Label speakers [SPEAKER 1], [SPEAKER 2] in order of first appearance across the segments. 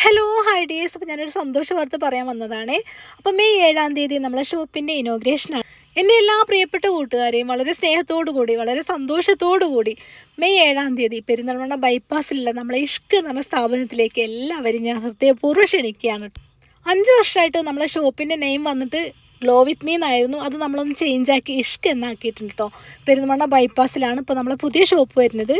[SPEAKER 1] Hello hi dears. അപ്പോൾ ഞാനൊരു സന്തോഷ വാർത്ത പറയാൻ വന്നതാണ്. അപ്പോൾ മെയ് 7-ാം തീയതി നമ്മളെ ഷോപ്പിൻ്റെ ഇനോഗ്രേഷനാണ്. എൻ്റെ എല്ലാ പ്രിയപ്പെട്ട കൂട്ടുകാരെയും വളരെ സ്നേഹത്തോടു കൂടി വളരെ സന്തോഷത്തോടു കൂടി മെയ് 7-ാം തീയതി പെരിന്തൽമണ്ണ ബൈപ്പാസിലുള്ള നമ്മളെ ഇഷ്ക് എന്ന് പറഞ്ഞ സ്ഥാപനത്തിലേക്ക് എല്ലാവരും ഞാൻ ഹൃദയപൂർവ്വം ക്ഷണിക്കുകയാണ്. 5 വർഷമായിട്ട് നമ്മളെ ഷോപ്പിൻ്റെ നെയിം വന്നിട്ട് ഗ്ലോ വിത്ത് മീ എന്നായിരുന്നു. അത് നമ്മളൊന്ന് ചേഞ്ച് ആക്കി ഇഷ്ക് എന്നാക്കിയിട്ടുണ്ട് കേട്ടോ. പെരിന്തൽമണ്ണ ബൈപ്പാസിലാണ് ഇപ്പോൾ നമ്മളെ പുതിയ ഷോപ്പ് വരുന്നത്.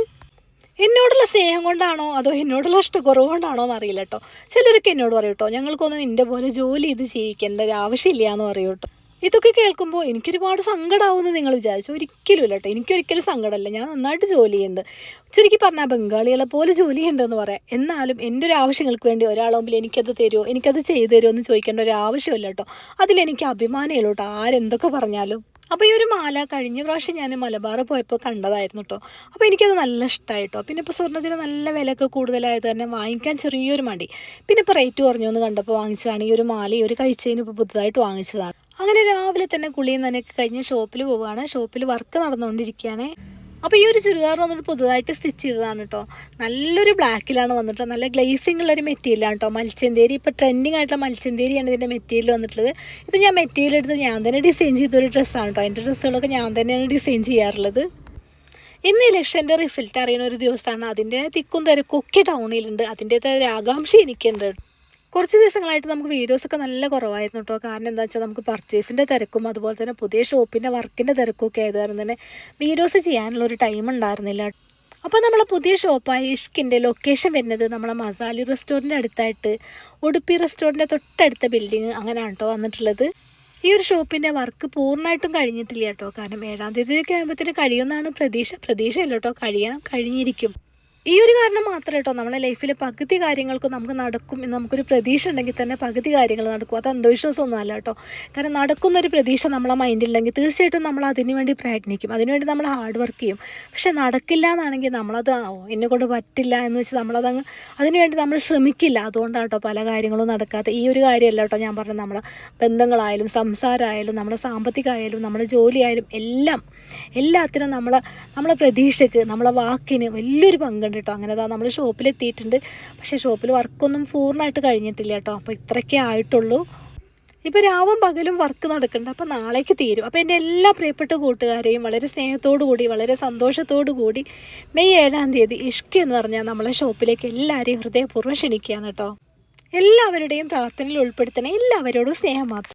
[SPEAKER 1] എന്നോടുള്ള സ്നേഹം കൊണ്ടാണോ അതോ എന്നോടുള്ള ഇഷ്ടക്കുറവ് കൊണ്ടാണോ എന്നറിയില്ല കേട്ടോ. ചിലരൊക്കെ എന്നോട് പറയും കേട്ടോ, ഞങ്ങൾക്കൊന്നും നിൻ്റെ പോലെ ജോലി ചെയ്ത് ചെയ്യിക്കേണ്ട ഒരു ആവശ്യമില്ല എന്ന് പറയും കേട്ടോ. ഇതൊക്കെ കേൾക്കുമ്പോൾ എനിക്കൊരുപാട് സങ്കടമാവുമെന്ന് നിങ്ങൾ വിചാരിച്ചു. ഒരിക്കലും ഇല്ല കേട്ടോ, എനിക്കൊരിക്കലും സങ്കടമല്ല. ഞാൻ നന്നായിട്ട് ജോലി ചെയ്യുന്നുണ്ട്. ചുരുക്കി പറഞ്ഞാൽ ബംഗാളികളെ പോലെ ജോലി ചെയ്യുന്നുണ്ടെന്ന് പറയാം. എന്നാലും എൻ്റെ ഒരു ആവശ്യങ്ങൾക്ക് വേണ്ടി ഒരാളാകുമ്പോൾ എനിക്കത് തരുമോ, എനിക്കത് ചെയ്തു തരുമോ എന്ന് ചോദിക്കേണ്ട ഒരു ആവശ്യമില്ല കേട്ടോ. അതിലെനിക്ക് അഭിമാനമുള്ളൂ കേട്ടോ, ആരെന്തൊക്കെ പറഞ്ഞാലും. അപ്പോൾ ഈ ഒരു മാല കഴിഞ്ഞ പ്രാവശ്യം ഞാൻ മലബാർ പോയപ്പോൾ കണ്ടതായിരുന്നു കേട്ടോ. അപ്പോൾ എനിക്കത് നല്ല ഇഷ്ടമായി കേട്ടോ. പിന്നെ ഇപ്പോൾ സ്വർണ്ണത്തിന് നല്ല വിലയൊക്കെ കൂടുതലായത് തന്നെ വാങ്ങിക്കാൻ ചെറിയൊരു മടി. പിന്നെ ഇപ്പോൾ റേറ്റ് കുറഞ്ഞു എന്ന് കണ്ടപ്പോൾ വാങ്ങിച്ചതാണ്. ഈ ഒരു മാല, ഈ ഒരു കഴിച്ചതിന് ഇപ്പോൾ പുതുതായിട്ട് വാങ്ങിച്ചതാണ്. അങ്ങനെ രാവിലെ തന്നെ കുളിയും നനയൊക്കെ കഴിഞ്ഞ് ഷോപ്പിൽ പോവുകയാണ്. ഷോപ്പിൽ വർക്ക് നടന്നുകൊണ്ടിരിക്കുകയാണ്. അപ്പോൾ ഈ ഒരു ചുരിദാർ വന്നിട്ട് പുതുതായിട്ട് സ്റ്റിച്ച് ചെയ്തതാണ് കേട്ടോ. നല്ലൊരു ബ്ലാക്കിലാണ് വന്നിട്ട്, നല്ല ഗ്ലേസിംഗ് ഉള്ളൊരു മെറ്റീരിയലാണ് കേട്ടോ. മൽച്ചന്തേരി, ഇപ്പോൾ ട്രെൻഡിങ് ആയിട്ടുള്ള മൽച്ചന്തേരിയാണ് ഇതിൻ്റെ മെറ്റീരിയൽ വന്നിട്ടുള്ളത്. ഇത് ഞാൻ മെറ്റീരിയൽ എടുത്ത് ഞാൻ തന്നെ ഡിസൈൻ ചെയ്തൊരു ഡ്രസ്സാണ് കേട്ടോ. എൻ്റെ ഡ്രസ്സുകളൊക്കെ ഞാൻ തന്നെയാണ് ഡിസൈൻ ചെയ്യാറുള്ളത്. ഇന്ന് ഇലക്ഷൻ്റെ റിസൾട്ട് അറിയുന്ന ഒരു ദിവസമാണ്. അതിൻ്റെ തിക്കും തിരക്കും ഒക്കെ ടൗണിലുണ്ട്. അതിൻ്റേതായ ഒരു ആകാംക്ഷ എനിക്കുണ്ട്. കുറച്ച് ദിവസങ്ങളായിട്ട് നമുക്ക് വീഡിയോസൊക്കെ നല്ല കുറവായിരുന്നു കേട്ടോ. കാരണം എന്താ വെച്ചാൽ നമുക്ക് പർച്ചേസിൻ്റെ തിരക്കും അതുപോലെ തന്നെ പുതിയ ഷോപ്പിൻ്റെ വർക്കിൻ്റെ തിരക്കും ഒക്കെ ആയത് കാരണം തന്നെ വീഡിയോസ് ചെയ്യാനുള്ളൊരു ടൈം ഉണ്ടായിരുന്നില്ല. അപ്പോൾ നമ്മളെ പുതിയ ഷോപ്പായ ഇഷ്കിൻ്റെ ലൊക്കേഷൻ വരുന്നത് നമ്മളെ മസാലി റെസ്റ്റോറൻറ്റിൻ്റെ അടുത്തായിട്ട് ഉടുപ്പി റെസ്റ്റോറൻറ്റിൻ്റെ തൊട്ടടുത്ത ബിൽഡിങ് അങ്ങനെയാണ് കേട്ടോ വന്നിട്ടുള്ളത്. ഈ ഒരു ഷോപ്പിൻ്റെ വർക്ക് പൂർണ്ണമായിട്ടും കഴിഞ്ഞിട്ടില്ല കേട്ടോ. കാരണം 7-ാം തീയതിയൊക്കെ ആകുമ്പോഴത്തേന് കഴിയുമെന്നാണ് പ്രതീക്ഷയല്ല കേട്ടോ, കഴിഞ്ഞിരിക്കും. ഈ ഒരു കാരണം മാത്രമേ കേട്ടോ നമ്മളെ ലൈഫിൽ പകുതി കാര്യങ്ങൾക്കും നമുക്ക് നടക്കും എന്ന് നമുക്കൊരു പ്രതീക്ഷ ഉണ്ടെങ്കിൽ തന്നെ പകുതി കാര്യങ്ങൾ നടക്കും. അത് അന്ധവിശ്വാസമൊന്നും അല്ല കേട്ടോ. കാരണം നടക്കുന്നൊരു പ്രതീക്ഷ നമ്മളെ മൈൻഡിലുണ്ടെങ്കിൽ തീർച്ചയായിട്ടും നമ്മൾ അതിനു വേണ്ടി പ്രയത്നിക്കും, അതിനുവേണ്ടി നമ്മൾ ഹാർഡ് വർക്ക് ചെയ്യും. പക്ഷെ നടക്കില്ല എന്നാണെങ്കിൽ നമ്മളത് എന്നെ കൊണ്ട് പറ്റില്ല എന്ന് വെച്ച് നമ്മളതങ്ങ് അതിനുവേണ്ടി നമ്മൾ ശ്രമിക്കില്ല. അതുകൊണ്ടാണ് കേട്ടോ പല കാര്യങ്ങളും നടക്കാത്ത. ഈ ഒരു കാര്യമല്ല കേട്ടോ ഞാൻ പറഞ്ഞത്, നമ്മളെ ബന്ധങ്ങളായാലും സംസാരമായാലും നമ്മുടെ സാമ്പത്തികമായാലും നമ്മുടെ ജോലിയായാലും എല്ലാത്തിനും നമ്മളെ പ്രതീക്ഷയ്ക്ക് നമ്മളെ വാക്കിന് വലിയൊരു പങ്കുണ്ട് കേട്ടോ. അങ്ങനെ നമ്മൾ ഷോപ്പിലെത്തിയിട്ടുണ്ട്. പക്ഷേ ഷോപ്പിൽ വർക്കൊന്നും പൂർണ്ണമായിട്ട് കഴിഞ്ഞിട്ടില്ല കേട്ടോ. അപ്പോൾ ഇത്രയൊക്കെ ആയിട്ടുള്ളൂ. ഇപ്പോൾ രാവും പകലും വർക്ക് നടക്കുന്നുണ്ട്. അപ്പോൾ നാളേക്ക് തീരും. അപ്പോൾ എൻ്റെ എല്ലാ പ്രിയപ്പെട്ട കൂട്ടുകാരെയും വളരെ സ്നേഹത്തോടു കൂടി വളരെ സന്തോഷത്തോടു കൂടി മെയ് 7-ാം തീയതി ഇഷ്ക് എന്ന് പറഞ്ഞാൽ നമ്മളെ ഷോപ്പിലേക്ക് എല്ലാവരെയും ഹൃദയപൂർവ്വം ക്ഷണിക്കുകയാണ് കേട്ടോ. എല്ലാവരുടെയും പ്രാർത്ഥനയിൽ ഉൾപ്പെടുത്തണേ. എല്ലാവരോടും സ്നേഹം മാത്രം.